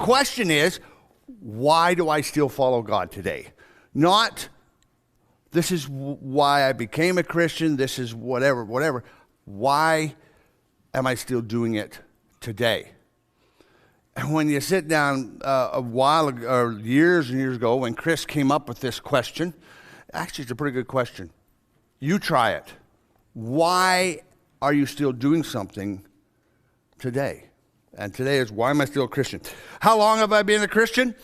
question is, why do I still follow God today? Not, this is why I became a Christian, this is whatever. Why am I still doing it today? And when you sit down a while ago, or years and years ago, when Chris came up with this question, actually it's a pretty good question. You try it. Why are you still doing something today? And today is, why am I still a Christian? How long have I been a Christian?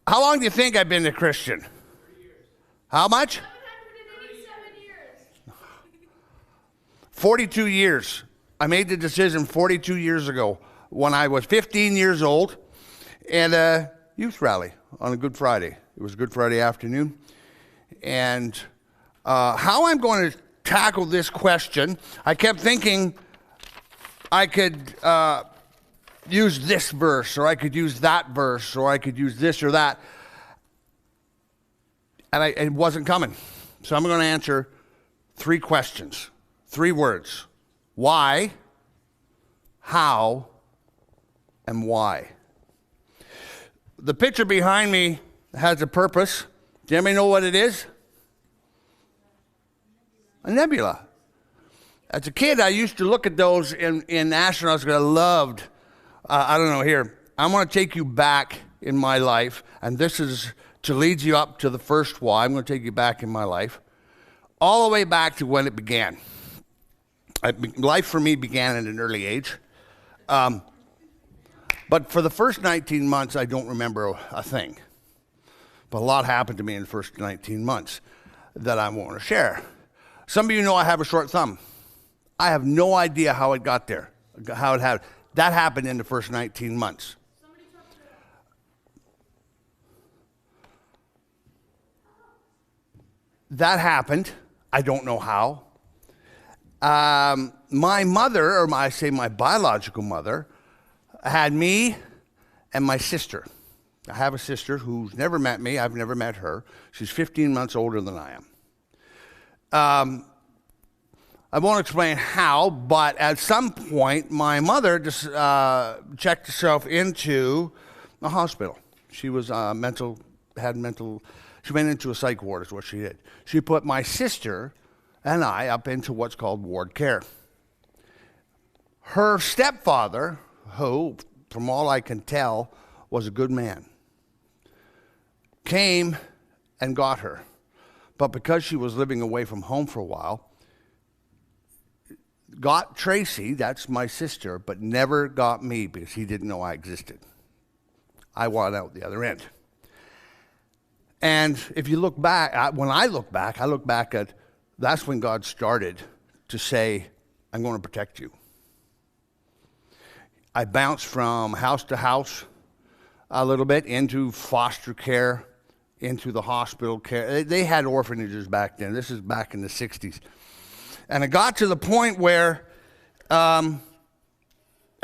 How long do you think I've been a Christian? 3 years. How much? 787 years. 42 years. I made the decision 42 years ago when I was 15 years old at a youth rally on a Good Friday. It was Good Friday afternoon. And how I'm going to tackle this question, I kept thinking I could use this verse, or I could use that verse, or I could use this or that. And it wasn't coming. So I'm going to answer 3 questions, 3 words. Why, how, and why. The picture behind me has a purpose. Do anybody know what it is? A nebula. As a kid, I used to look at those in astronauts because I loved, I don't know, here, I'm going to take you back in my life, and this is to lead you up to the first why. I'm going to take you back in my life, all the way back to when it began. Life for me began at an early age. But for the first 19 months, I don't remember a thing. But a lot happened to me in the first 19 months that I want to share. Some of you know I have a short thumb. I have no idea how it got there, how it happened. That happened in the first 19 months. That happened. I don't know how. My mother, or I say my biological mother, had me and my sister. I have a sister who's never met me. I've never met her. She's 15 months older than I am. I won't explain how, but at some point, my mother just checked herself into a hospital. She was she went into a psych ward is what she did. She put my sister and I up into what's called ward care. Her stepfather, who, from all I can tell, was a good man, came and got her. But because she was living away from home for a while, got Tracy, that's my sister, but never got me because he didn't know I existed. I wanted out the other end. And if you look back, when I look back at, that's when God started to say, I'm going to protect you. I bounced from house to house a little bit, into foster care, into the hospital care. They had orphanages back then. This is back in the 60s. And it got to the point where I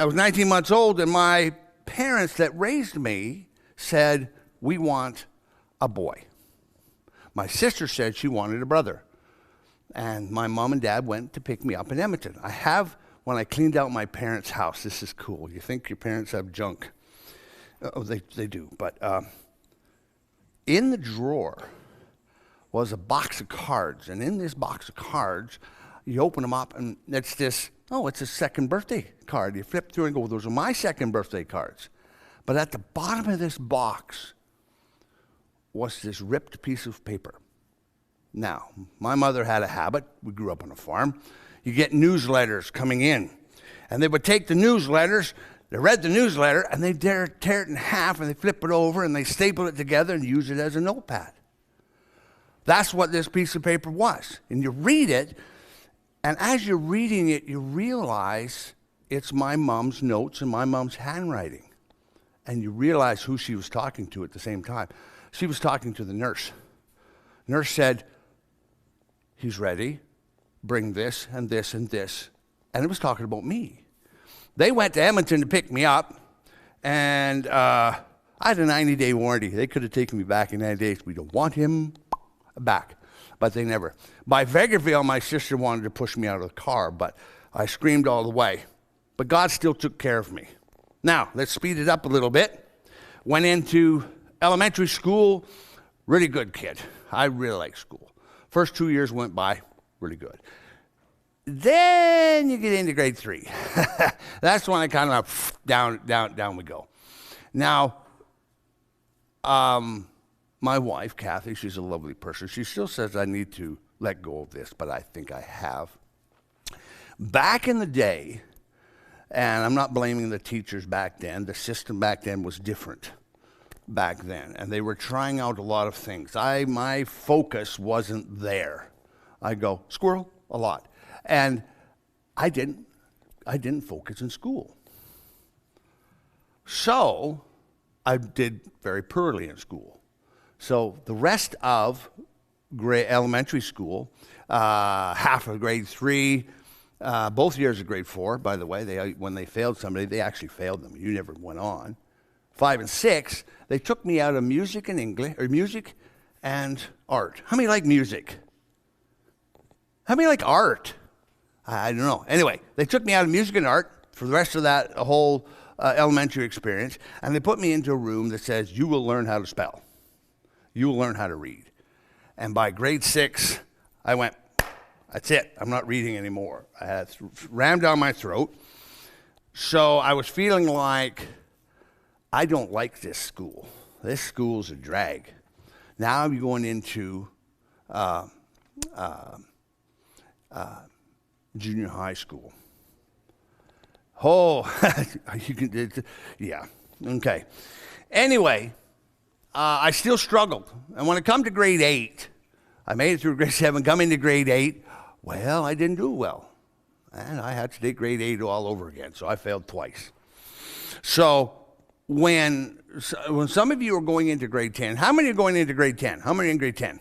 was 19 months old, and my parents that raised me said, we want a boy. My sister said she wanted a brother. And my mom and dad went to pick me up in Edmonton. When I cleaned out my parents' house, this is cool. You think your parents have junk. Oh, they do. But in the drawer was a box of cards. And in this box of cards, you open them up, and it's a second birthday card. You flip through and go, those are my second birthday cards. But at the bottom of this box was this ripped piece of paper. Now, my mother had a habit. We grew up on a farm. You get newsletters coming in. And they would take the newsletters, they read the newsletter, and they tear it in half, and they flip it over, and they staple it together and use it as a notepad. That's what this piece of paper was. And you read it, and as you're reading it, you realize it's my mom's notes and my mom's handwriting. And you realize who she was talking to at the same time. She was talking to the nurse. Nurse said, he's ready. Bring this and this and this. And it was talking about me. They went to Edmonton to pick me up, and I had a 90-day warranty. They could have taken me back in 90 days. We don't want him back, but they never. By Vegreville, my sister wanted to push me out of the car, but I screamed all the way. But God still took care of me. Now, let's speed it up a little bit. Went into elementary school, really good kid. I really liked school. First 2 years went by, really good. Then you get into grade 3. That's when I kind of down we go. Now, my wife, Kathy, she's a lovely person. She still says I need to let go of this, but I think I have. Back in the day, and I'm not blaming the teachers back then, the system back then was different back then, and they were trying out a lot of things. My focus wasn't there. I go, squirrel, a lot. And I didn't focus in school. So I did very poorly in school. So the rest of elementary school, half of grade 3, both years of grade 4, by the way, when they failed somebody, they actually failed them. You never went on. 5 and 6, they took me out of music and English, or music and art. How many like music? How many like art? I don't know. Anyway, they took me out of music and art for the rest of that whole elementary experience, and they put me into a room that says, you will learn how to spell. You will learn how to read. And by grade 6, I went, that's it. I'm not reading anymore. I had rammed down my throat. So I was feeling like, I don't like this school. This school's a drag. Now I'm going into junior high school. Oh, yeah, okay. Anyway, I still struggled. And when it come to grade 8, I made it through grade 7, come into grade 8, well, I didn't do well. And I had to take grade 8 all over again, so I failed twice. So when some of you are going into grade 10, how many are going into grade 10? How many are in grade 10?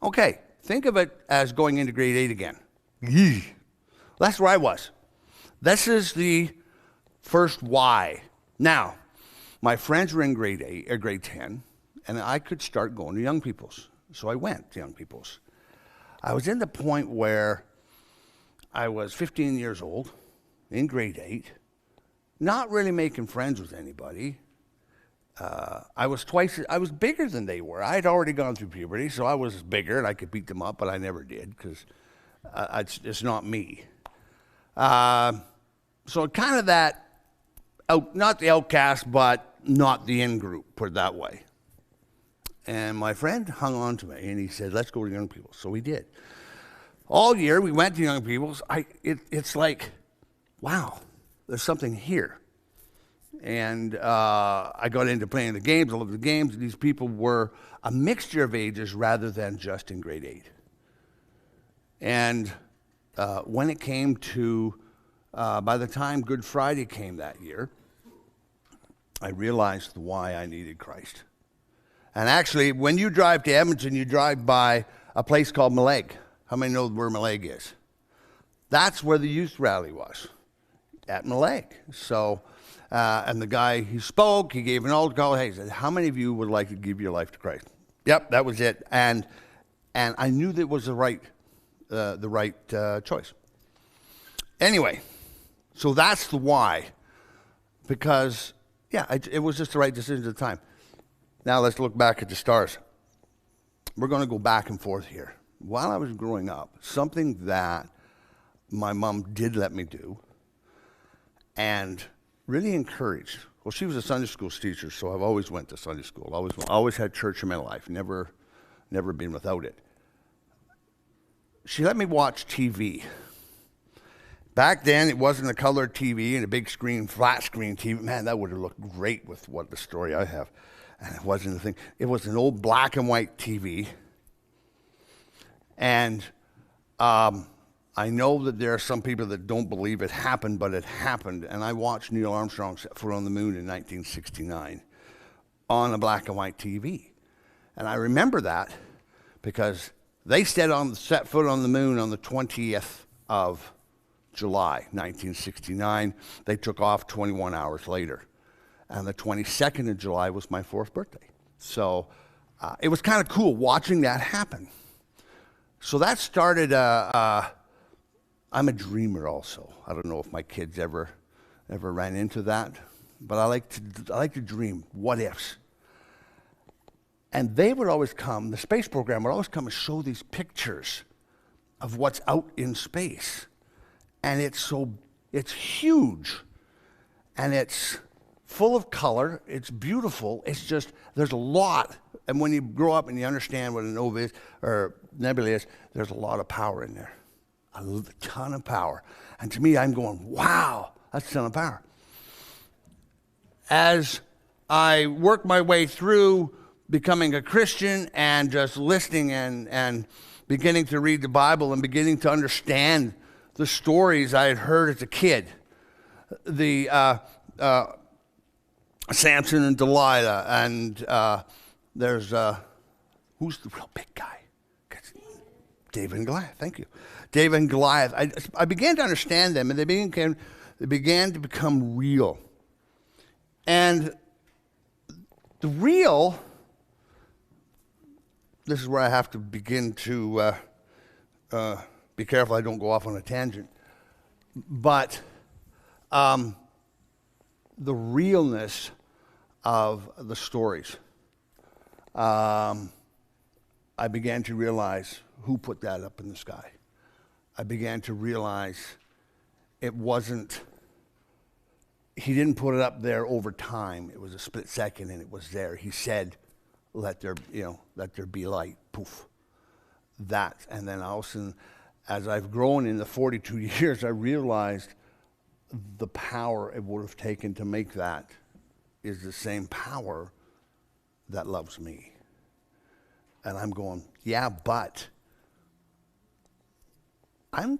Okay, think of it as going into grade 8 again. Yee. That's where I was. This is the first why. Now, my friends were in grade 8 or grade 10, and I could start going to young people's. So I went to young people's. I was in the point where I was 15 years old, in grade 8, not really making friends with anybody. I was bigger than they were. I had already gone through puberty, so I was bigger, and I could beat them up, but I never did, because it's not me. So kind of that, not the outcast, but not the in-group, put it that way. And my friend hung on to me, and he said, let's go to young people. So we did. All year, we went to young people's. It's like, wow, there's something here. And I got into playing the games. I loved the games. These people were a mixture of ages rather than just in grade 8. And when it came to, by the time Good Friday came that year, I realized why I needed Christ. And actually, when you drive to Edmonton, you drive by a place called Maleg. How many know where Maleg is? That's where the youth rally was, at Maleg. So, and the guy, he spoke, he gave an altar call. Hey, he said, how many of you would like to give your life to Christ? Yep, that was it. And I knew that was the right choice. Anyway, so that's the why. Because, yeah, it was just the right decision at the time. Now let's look back at the stars. We're going to go back and forth here. While I was growing up, something that my mom did let me do and really encouraged. Well, she was a Sunday school teacher, so I've always went to Sunday school. Always had church in my life. Never been without it. She let me watch TV. Back then, it wasn't a color TV and a big screen, flat screen TV. Man, that would have looked great with what the story I have. And it wasn't a thing. It was an old black and white TV. And I know that there are some people that don't believe it happened, but it happened. And I watched Neil Armstrong set foot on the moon in 1969 on a black and white TV. And I remember that because they set foot on the moon on the 20th of July, 1969. They took off 21 hours later. And the 22nd of July was my 4th birthday. So it was kind of cool watching that happen. So that started, I'm a dreamer also. I don't know if my kids ever ran into that. but I like to dream what ifs. And they would always come, the space program would always come and show these pictures of what's out in space. And it's huge. And it's full of color. It's beautiful. It's just, there's a lot. And when you grow up and you understand what a nova is, or nebula is, there's a lot of power in there. A ton of power. And to me, I'm going, wow, that's a ton of power. As I work my way through becoming a Christian and just listening and beginning to read the Bible and beginning to understand the stories I had heard as a kid, the Samson and Delilah, and there's who's the real big guy? David and Goliath. Thank you, David and Goliath. I began to understand them, and they began to become real. And the real. This is where I have to begin to be careful I don't go off on a tangent. But the realness of the stories, I began to realize who put that up in the sky. I began to realize it wasn't, he didn't put it up there over time. It was a split second and it was there. He said, let there be light, poof. That, and then all of a sudden, as I've grown in the 42 years, I realized the power it would have taken to make that is the same power that loves me. And I'm going, yeah, but I'm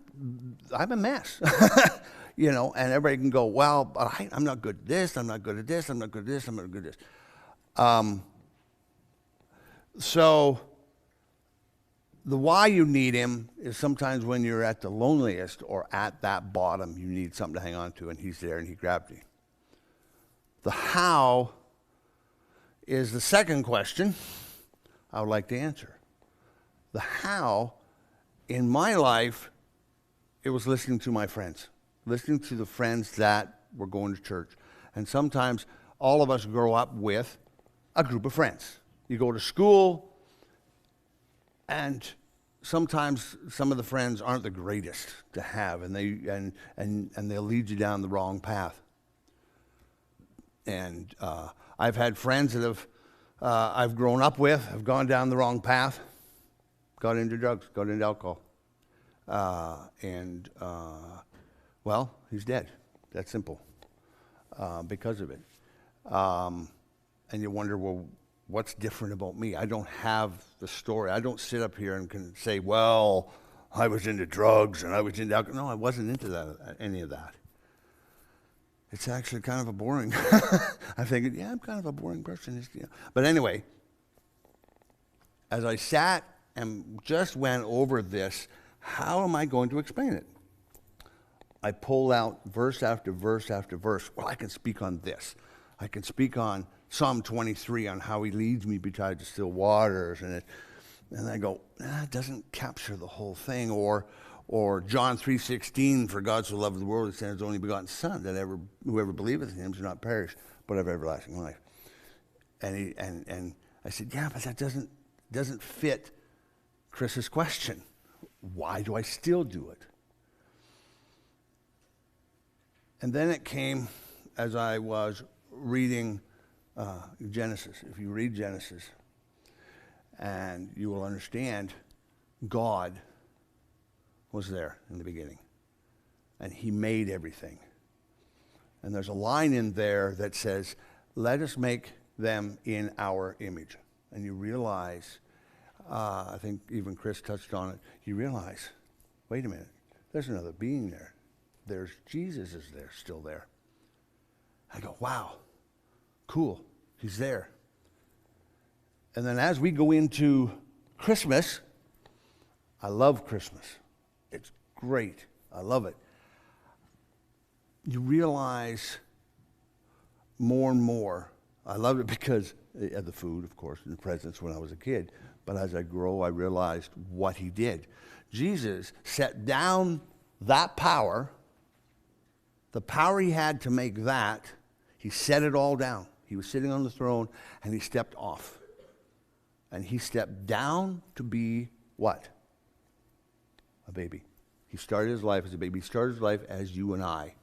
a mess. And everybody can go, well, but I'm not good at this, I'm not good at this, I'm not good at this, I'm not good at this. So the why you need him is sometimes when you're at the loneliest or at that bottom, you need something to hang on to, and he's there and he grabbed you. The how is the second question I would like to answer. The how in my life, it was listening to my friends, listening to the friends that were going to church. And sometimes all of us grow up with a group of friends. You go to school, and sometimes some of the friends aren't the greatest to have, and they'll lead you down the wrong path. And I've had friends that I've grown up with, have gone down the wrong path, got into drugs, got into alcohol, well, he's dead. That's simple, because of it. And you wonder, well, what's different about me? I don't have the story. I don't sit up here and can say, well, I was into drugs and I was into alcohol. No, I wasn't into any of that. It's actually kind of a boring. I figured, yeah, I'm kind of a boring person. But anyway, as I sat and just went over this, how am I going to explain it? I pulled out verse after verse after verse. Well, I can speak on this. I can speak on Psalm 23 on how he leads me beside the still waters, and I go, it doesn't capture the whole thing. Or John 3:16, for God so loved the world, he sent his only begotten Son, that whoever believeth in him shall not perish, but have everlasting life. And I said, yeah, but that doesn't fit Chris's question. Why do I still do it? And then it came as I was reading Genesis. If you read Genesis, and you will understand God was there in the beginning, and he made everything. And there's a line in there that says, let us make them in our image. And you realize, I think even Chris touched on it, you realize, wait a minute, there's another being there. There's Jesus is there, still there. I go, wow, cool, he's there. And then as we go into Christmas, I love Christmas. It's great. I love it. You realize more and more. I love it because of the food, of course, and the presents when I was a kid. But as I grow, I realized what he did. Jesus set down that power, the power he had to make that, He set it all down. He was sitting on the throne, and he stepped off. And he stepped down to be what? A baby. He started his life as a baby. He started his life as you and I.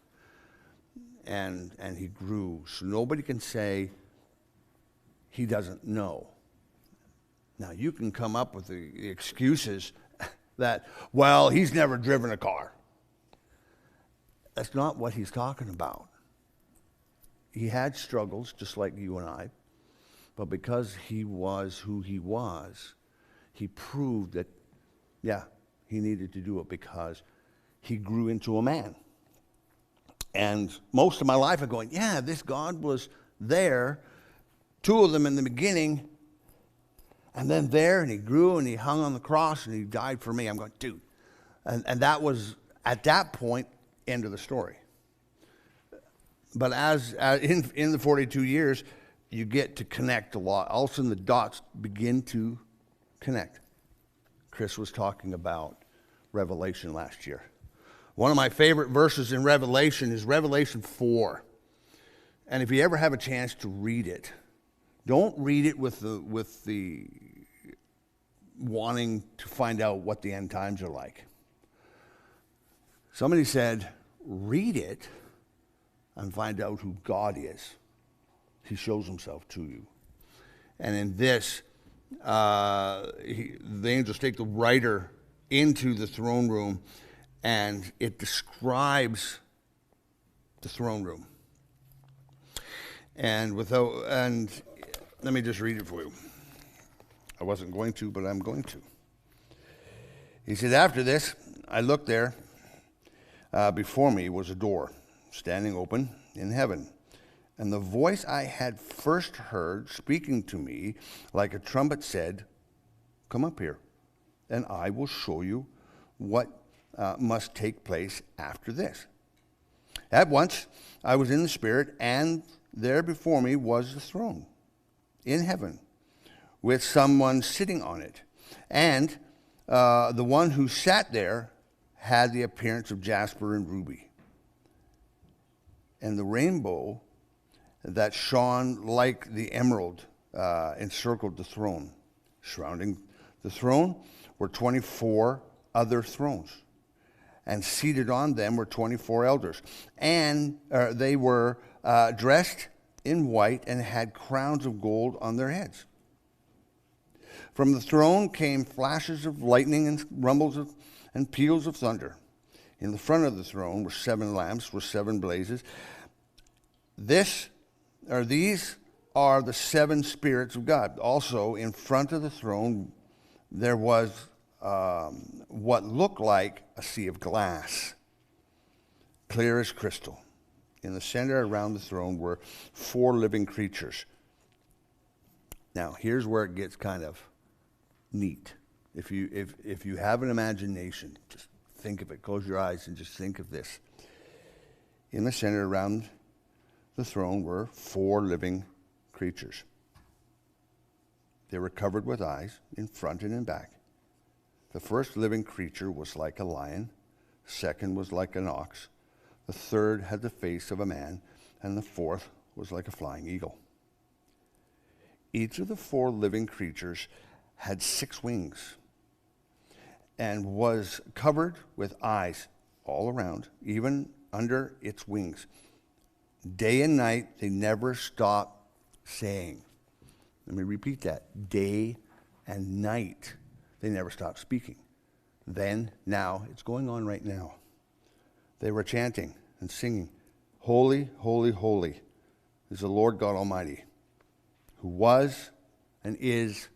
And he grew. So nobody can say he doesn't know. Now, you can come up with the excuses that, well, he's never driven a car. That's not what he's talking about. He had struggles just like you and I, but because he was who he was, he proved that, yeah, he needed to do it because he grew into a man. And most of my life I'm going, yeah, this God was there, two of them in the beginning, and then there, and he grew, and he hung on the cross, and he died for me. I'm going, dude. And that was, at that point, end of the story. But as in the 42 years, you get to connect a lot. All of a sudden, the dots begin to connect. Chris was talking about Revelation last year. One of my favorite verses in Revelation is Revelation 4. And if you ever have a chance to read it, don't read it with the wanting to find out what the end times are like. Somebody said, read it and find out who God is. He shows himself to you. And in this, the angels take the writer into the throne room, and it describes the throne room. And let me just read it for you. I wasn't going to, but I'm going to. He said, after this, I looked there. Before me was a door standing open in heaven. And the voice I had first heard speaking to me like a trumpet said, come up here, and I will show you what must take place after this. At once I was in the Spirit, and there before me was the throne in heaven, with someone sitting on it. And the one who sat there had the appearance of jasper and ruby. And the rainbow that shone like the emerald encircled the throne. Surrounding the throne were 24 other thrones, and seated on them were 24 elders. And they were dressed in white and had crowns of gold on their heads. From the throne came flashes of lightning and rumbles and peals of thunder. In the front of the throne were 7 lamps with 7 blazes. These are the 7 spirits of God. Also, in front of the throne, there was what looked like a sea of glass, clear as crystal. In the center around the throne were 4 living creatures. Now, here's where it gets kind of neat. If you have an imagination, just think of it. Close your eyes and just think of this. In the center around the throne were 4 living creatures. They were covered with eyes in front and in back. The first living creature was like a lion. The second was like an ox. The third had the face of a man. And the fourth was like a flying eagle. Each of the 4 living creatures had 6 wings and was covered with eyes all around, even under its wings. Day and night, they never stopped saying. Let me repeat that. Day and night, they never stopped speaking. Then, now, it's going on right now. They were chanting and singing, holy, holy, holy is the Lord God Almighty, who was and is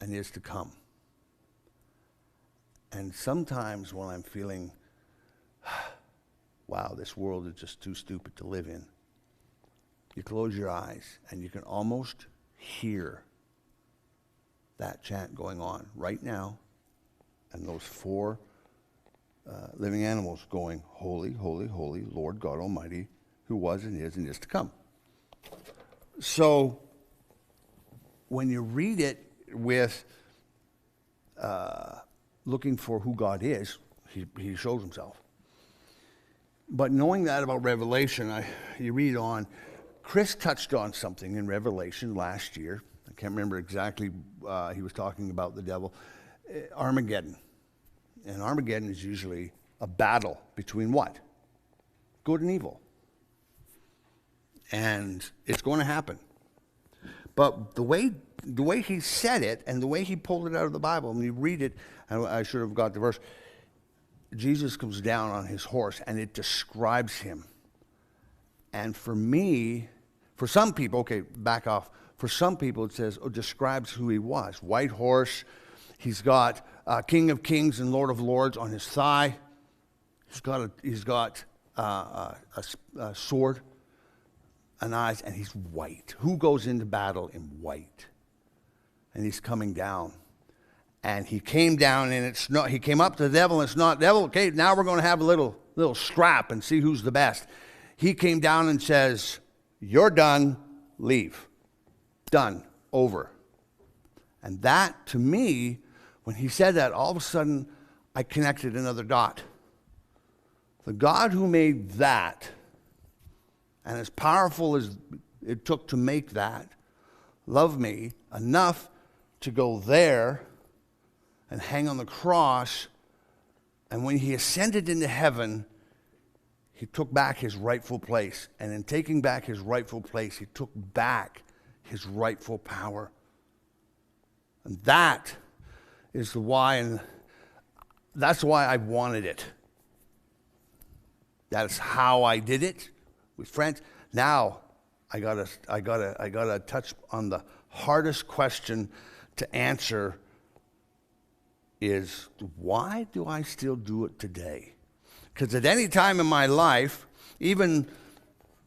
to come. And sometimes when I'm feeling, wow, this world is just too stupid to live in, you close your eyes and you can almost hear that chant going on right now, and those 4 living animals going, holy, holy, holy, Lord God Almighty, who was and is to come. So when you read it with looking for who God is, he shows himself. But knowing that about Revelation, you read on, Chris touched on something in Revelation last year. I can't remember exactly. He was talking about the devil. Armageddon. And Armageddon is usually a battle between what? Good and evil. And it's going to happen. But the way he said it and the way he pulled it out of the Bible, when you read it, I should have got the verse, Jesus comes down on his horse and it describes him. And for me, for some people, okay, back off. For some people it says, describes who he was. White horse, he's got King of Kings and Lord of Lords on his thigh. He's got a sword, an eyes, and he's white. Who goes into battle in white? And he's coming down. And he came down, and he came up to the devil, and it's not devil. Okay, now we're going to have a little scrap and see who's the best. He came down and says, "You're done, leave. Done, over." And that, to me, when he said that, all of a sudden, I connected another dot. The God who made that, and as powerful as it took to make that, loved me enough to go there and hang on the cross. And when he ascended into heaven, he took back his rightful place. And in taking back his rightful place, he took back his rightful power. And that is the why, and that's why I wanted it. That's how I did it with friends. Now I gotta touch on the hardest question to answer is, why do I still do it today? Because at any time in my life, even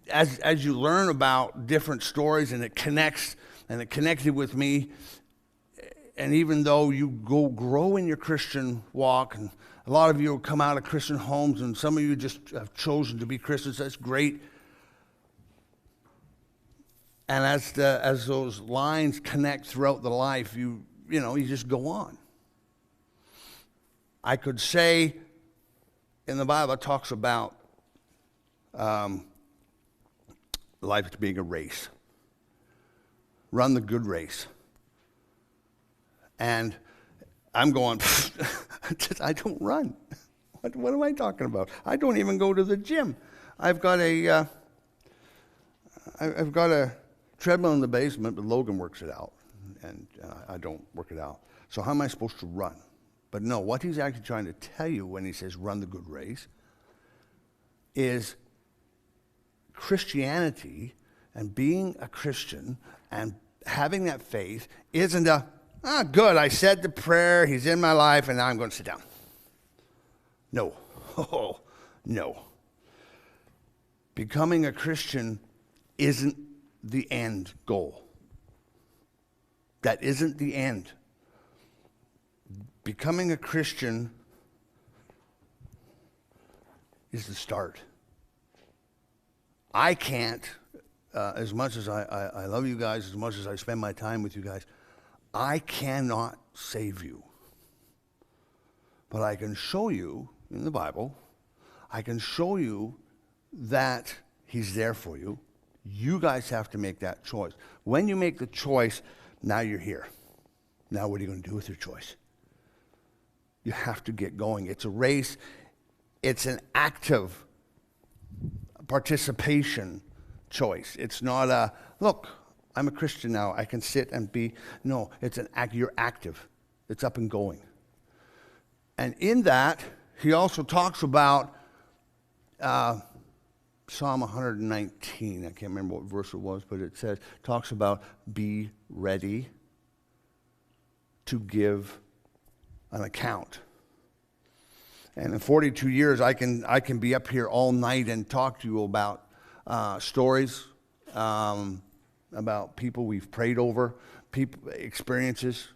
as you learn about different stories and it connected with me, and even though you grow in your Christian walk, and a lot of you come out of Christian homes, and some of you just have chosen to be Christians, that's great. And as those lines connect throughout the life, you just go on. I could say in the Bible it talks about life being a race. Run the good race. And I'm going, I don't run. What am I talking about? I don't even go to the gym. I've got a treadmill in the basement, but Logan works it out, and I don't work it out. So how am I supposed to run? But no, what he's actually trying to tell you when he says run the good race is Christianity and being a Christian and having that faith isn't good, I said the prayer, he's in my life, and now I'm going to sit down. No. Oh, no. Becoming a Christian isn't the end goal. That isn't the end. Becoming a Christian is the start. I can't, as much as I love you guys, as much as I spend my time with you guys, I cannot save you. But I can show you in the Bible, I can show you that he's there for you. You guys have to make that choice. When you make the choice, now you're here. Now what are you going to do with your choice? You have to get going. It's a race. It's an active participation choice. It's not a, look, I'm a Christian now, I can sit and be. No, it's an act. You're active. It's up and going. And in that, he also talks about Psalm 119. I can't remember what verse it was, but it talks about be ready to give an account. And in 42 years, I can be up here all night and talk to you about stories, about people we've prayed over, experiences,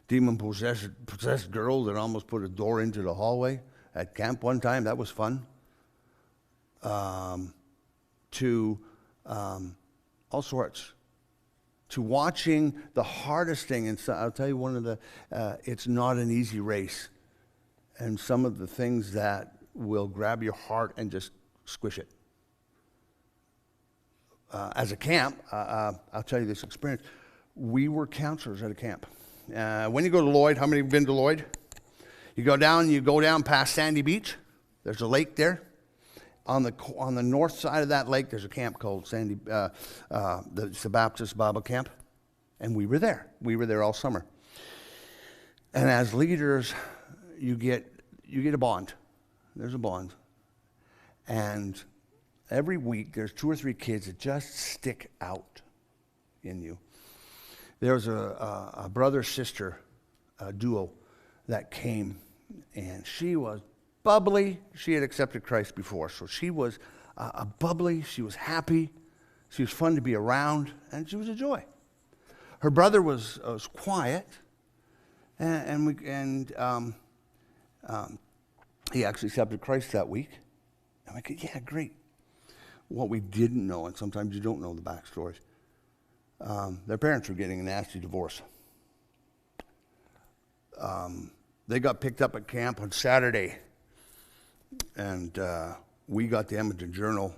demon-possessed girl that almost put a door into the hallway at camp one time. That was fun. To all sorts. To watching the hardest thing, and so I'll tell you it's not an easy race. And some of the things that will grab your heart and just squish it. as a camp, I'll tell you this experience. We were counselors at a camp. When you go to Lloyd, how many have been to Lloyd? You go down past Sandy Beach. There's a lake there. On the north side of that lake, there's a camp called Sandy, the Baptist Bible Camp, and we were there. We were there all summer. And as leaders, you get a bond. There's a bond, and every week there's 2 or 3 kids that just stick out in you. There was a brother-sister duo that came, and she was bubbly. She had accepted Christ before, so she was a bubbly. She was happy. She was fun to be around, and she was a joy. Her brother was quiet, and he actually accepted Christ that week. I'm like, yeah, great. What we didn't know, and sometimes you don't know the backstories, their parents were getting a nasty divorce. They got picked up at camp on Saturday, and we got the Edmonton Journal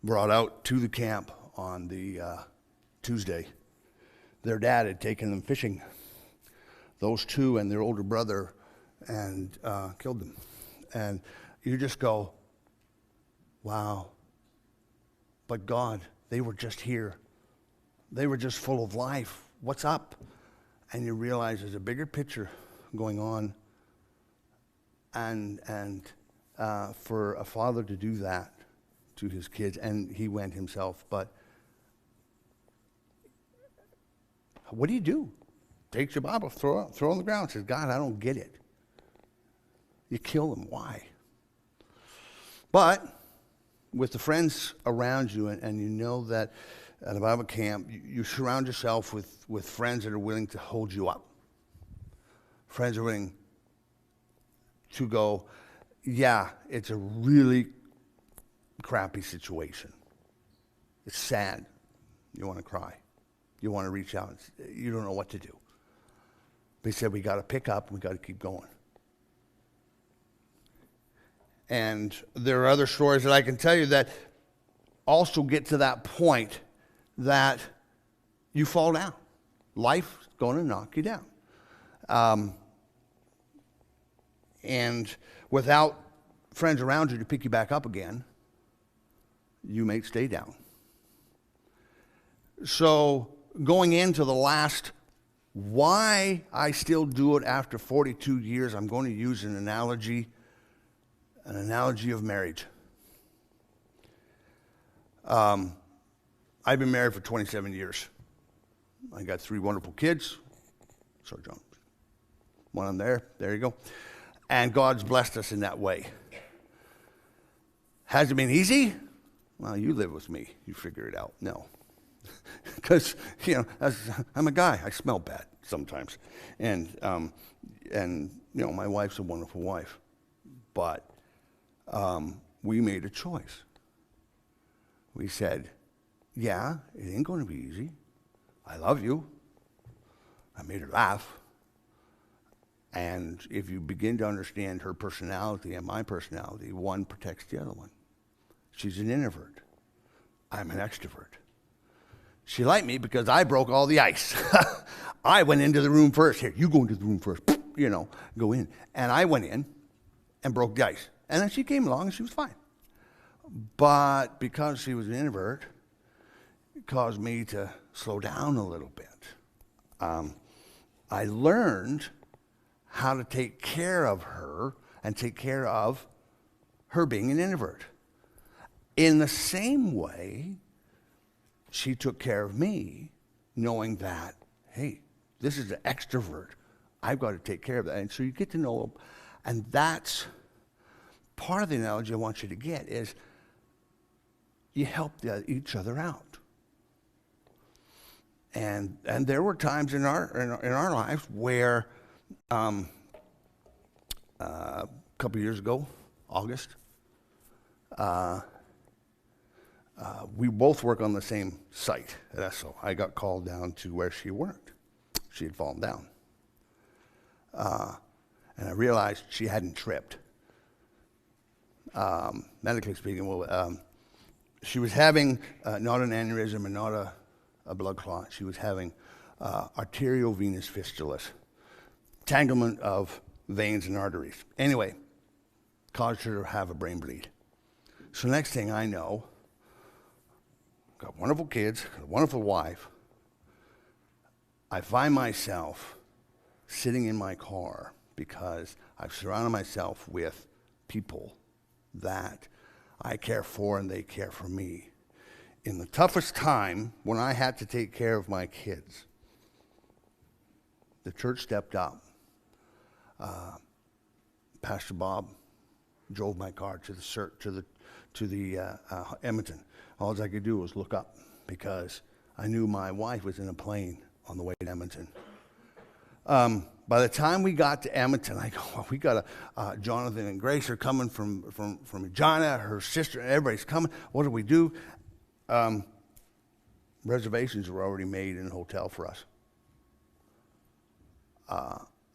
brought out to the camp on the Tuesday. Their dad had taken them fishing, those 2 and their older brother, and killed them. And you just go, wow. But God, they were just here. They were just full of life. What's up? And you realize there's a bigger picture going on. And for a father to do that to his kids, and he went himself, but what do you do? Takes your Bible, throw it on the ground, says, God, I don't get it. You kill them. Why? But with the friends around you, and you know that at a Bible camp, you surround yourself with friends that are willing to hold you up. Friends are willing to go, yeah, it's a really crappy situation. It's sad. You want to cry. You want to reach out. You don't know what to do. They said, we got to pick up, we got to keep going. And there are other stories that I can tell you that also get to that point that you fall down. Life's going to knock you down. And without friends around you to pick you back up again, you may stay down. So going into the last, why I still do it after 42 years, I'm going to use an analogy of marriage. I've been married for 27 years. I got 3 wonderful kids. Sorry, John. One on there. There you go. And God's blessed us in that way. Has it been easy? Well, you live with me. You figure it out. No. Because, I'm a guy. I smell bad sometimes. And my wife's a wonderful wife. But we made a choice. We said, yeah, it ain't going to be easy. I love you. I made her laugh. And if you begin to understand her personality and my personality, one protects the other one. She's an introvert. I'm an extrovert. She liked me because I broke all the ice. I went into the room first. Here, you go into the room first. Go in. And I went in and broke the ice. And then she came along and she was fine. But because she was an introvert, it caused me to slow down a little bit. I learned how to take care of her and take care of her being an introvert. In the same way, she took care of me, knowing that, hey, this is an extrovert. I've got to take care of that. And so you get to know, and that's part of the analogy I want you to get is you help each other out. And there were times in our lives where a couple years ago, August, we both work on the same site at Esso. I got called down to where she worked. She had fallen down. And I realized she hadn't tripped. Medically speaking, she was having not an aneurysm and not a blood clot. She was having arteriovenous fistulas, tanglement of veins and arteries. Anyway, caused her to have a brain bleed. So next thing I know, got wonderful kids, got a wonderful wife. I find myself sitting in my car because I've surrounded myself with people that I care for and they care for me. In the toughest time, when I had to take care of my kids, the church stepped up. Pastor Bob drove my car to the Edmonton. All I could do was look up because I knew my wife was in a plane on the way to Edmonton. By the time we got to Edmonton, I go, well, we got Jonathan and Grace are coming from Regina, her sister, everybody's coming. What do we do? Reservations were already made in a hotel for us.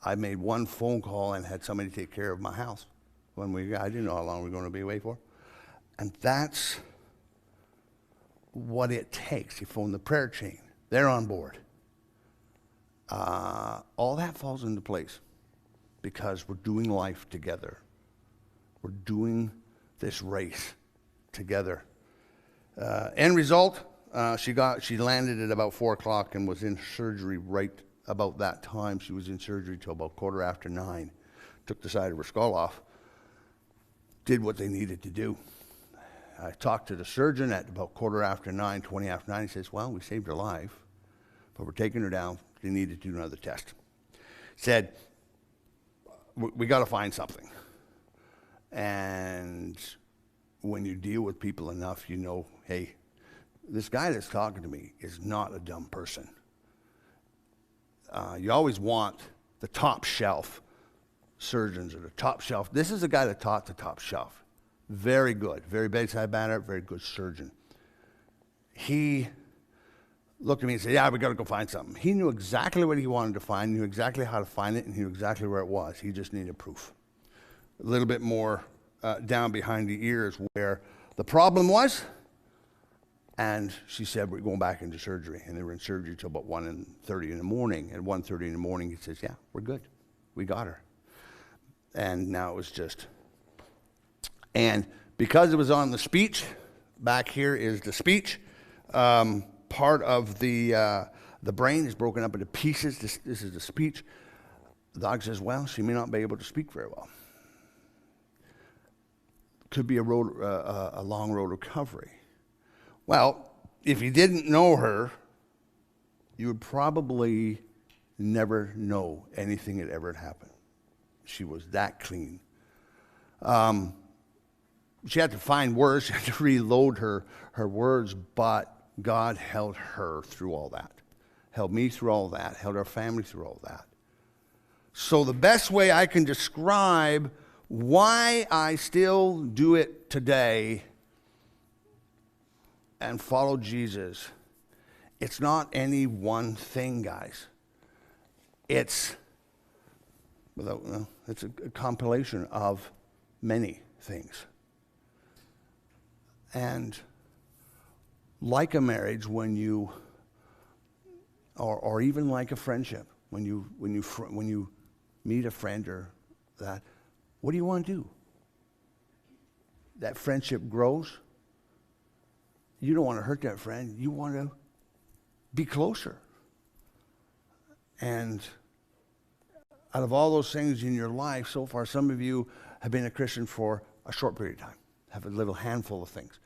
I made one phone call and had somebody take care of my house. I didn't know how long we were going to be away for. And that's what it takes. You phone the prayer chain. They're on board. All that falls into place because we're doing life together. We're doing this race together. End result, she landed at about 4 o'clock and was in surgery right about that time. She was in surgery till about 9:15. Took the side of her skull off. Did what they needed to do. I talked to the surgeon at about 9:15, 20 after 9. He says, well, we saved her life, but we're taking her down. They needed to do another test. Said, we got to find something. And when you deal with people enough, you know, hey, this guy that's talking to me is not a dumb person. You always want the top shelf surgeons or the top shelf. This is a guy that taught the top shelf. Very good, very bedside manner, very good surgeon. He looked at me and said, yeah, we got to go find something. He knew exactly what he wanted to find, knew exactly how to find it, and he knew exactly where it was. He just needed proof. A little bit more down behind the ears where the problem was. And she said, we're going back into surgery. And they were in surgery till about 1:30 in the morning. At 1:30 in the morning, he says, yeah, we're good. We got her. And now it was just. And because it was on the speech, back here is the speech. Part of the brain is broken up into pieces. This is the speech. The doctor says, well, she may not be able to speak very well. Could be a long road recovery. Well, if you didn't know her, you would probably never know anything that ever happened. She was that clean. She had to find words. She had to reload her words, but God held her through all that, held me through all that, held our family through all that. So the best way I can describe why I still do it today and follow Jesus, it's not any one thing, guys. It's a compilation of many things. And like a marriage, when you, or even like a friendship, when you meet a friend or that, what do you want to do? That friendship grows. You don't want to hurt that friend. You want to be closer. And out of all those things in your life, so far, some of you have been a Christian for a short period of time, have a little handful of things.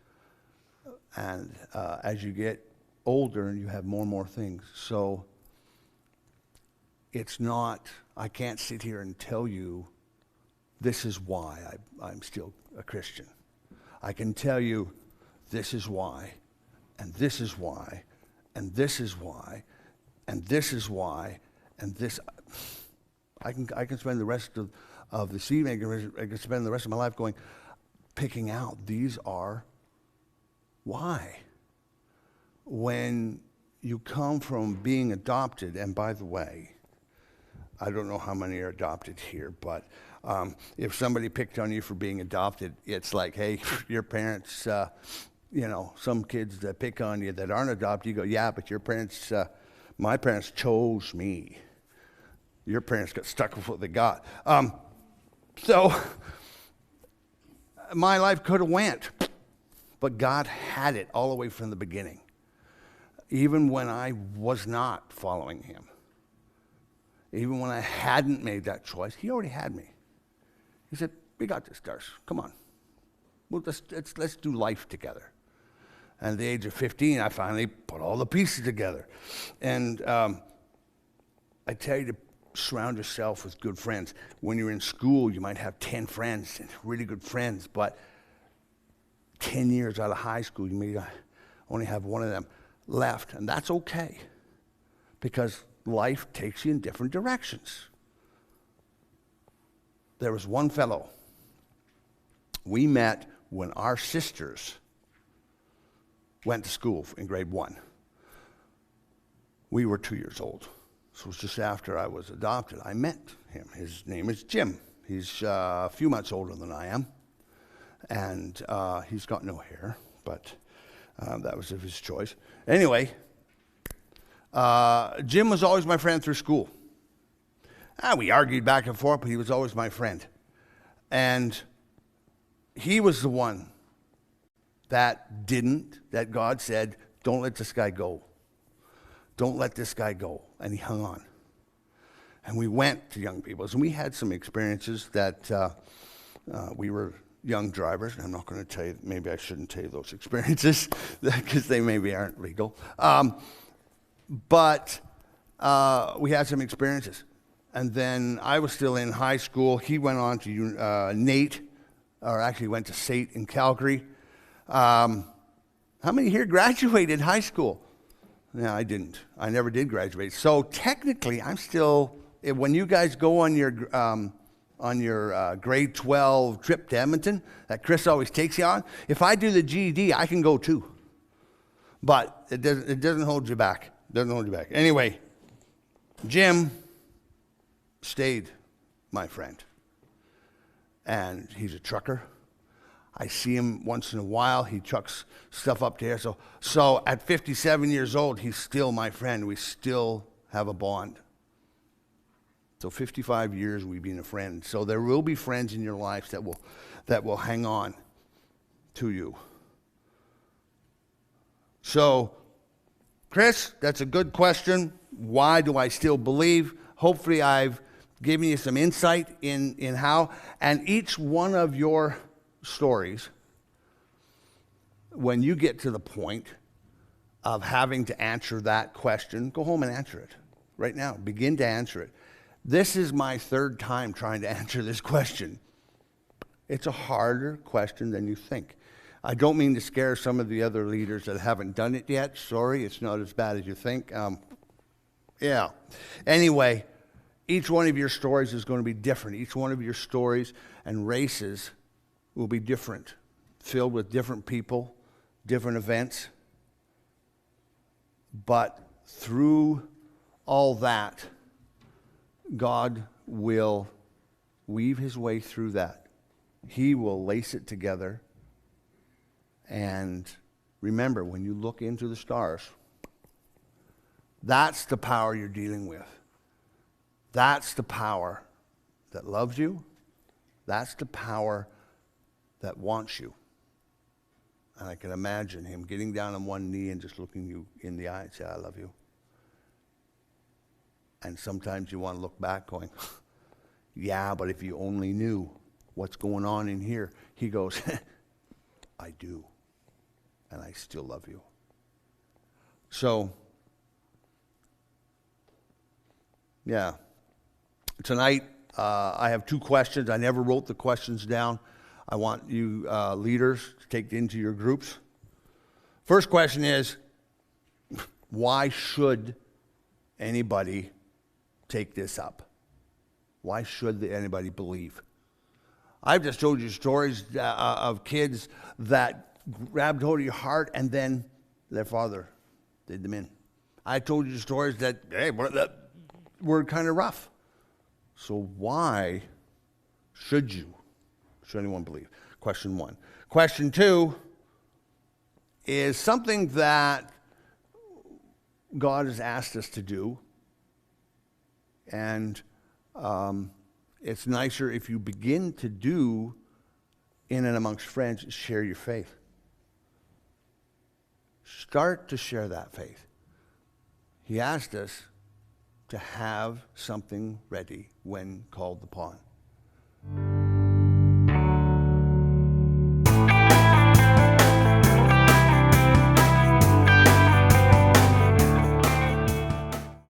And as you get older, you have more and more things. So it's not, I can't sit here and tell you this is why I'm still a Christian. I can tell you this is why, and this is why, and this is why, and this is why, and this. I can spend the rest of this evening, I can spend the rest of my life picking out, these are why. When you come from being adopted, and by the way, I don't know how many are adopted here, but if somebody picked on you for being adopted, it's like, hey, your parents, some kids that pick on you that aren't adopted, you go, yeah, but your parents, my parents chose me. Your parents got stuck with what they got. So my life could have went, but God had it all the way from the beginning. Even when I was not following him, even when I hadn't made that choice, he already had me. He said, we got this, Darcy. Come on. Well, let's do life together. And at the age of 15, I finally put all the pieces together. And I tell you to surround yourself with good friends. When you're in school, you might have 10 friends, really good friends, but 10 years out of high school, you may only have one of them left. And that's okay, because life takes you in different directions. There was one fellow we met when our sisters went to school in grade 1. We were 2 years old. So it was just after I was adopted. I met him. His name is Jim. He's a few months older than I am. And he's got no hair, but that was of his choice. Anyway, Jim was always my friend through school. We argued back and forth, but he was always my friend. And he was the one that God said, don't let this guy go. Don't let this guy go. And he hung on. And we went to young people's, and we had some experiences that we were young drivers. And I'm not going to tell you, maybe I shouldn't tell you those experiences because they maybe aren't legal. But we had some experiences. And then I was still in high school. He went on to NAIT, or actually went to SAIT in Calgary. How many here graduated high school? No, I didn't. I never did graduate. So technically, I'm still, when you guys go on your grade 12 trip to Edmonton that Chris always takes you on, if I do the GED, I can go too. But it doesn't hold you back. It doesn't hold you back. Anyway, Jim stayed my friend. And he's a trucker. I see him once in a while. He trucks stuff up to here. So at 57 years old, he's still my friend. We still have a bond. So 55 years we've been a friend. So there will be friends in your life that will hang on to you. So, Chris, that's a good question. Why do I still believe? Hopefully I've given you some insight in how. And each one of your stories, when you get to the point of having to answer that question, go home and answer it right now. Begin to answer it. This is my third time trying to answer this question. It's a harder question than you think. I don't mean to scare some of the other leaders that haven't done it yet. Sorry, it's not as bad as you think. Yeah. Anyway, each one of your stories is going to be different. Each one of your stories and races will be different, filled with different people, different events. But through all that, God will weave his way through that. He will lace it together. And remember, when you look into the stars, that's the power you're dealing with. That's the power that loves you. That's the power that wants you. And I can imagine him getting down on one knee and just looking you in the eye and say, I love you. And sometimes you want to look back going, yeah, but if you only knew what's going on in here. He goes, I do. And I still love you. So, yeah. Tonight, I have 2 questions. I never wrote the questions down. I want you leaders to take it into your groups. First question is, why should anybody take this up? Why should anybody believe? I've just told you stories of kids that grabbed hold of your heart and then their father did them in. I told you stories that, hey, were kind of rough. So why should anyone believe? Question 1. Question 2, is something that God has asked us to do. And it's nicer if you begin to do in and amongst friends, share your faith. Start to share that faith. He asked us to have something ready when called upon.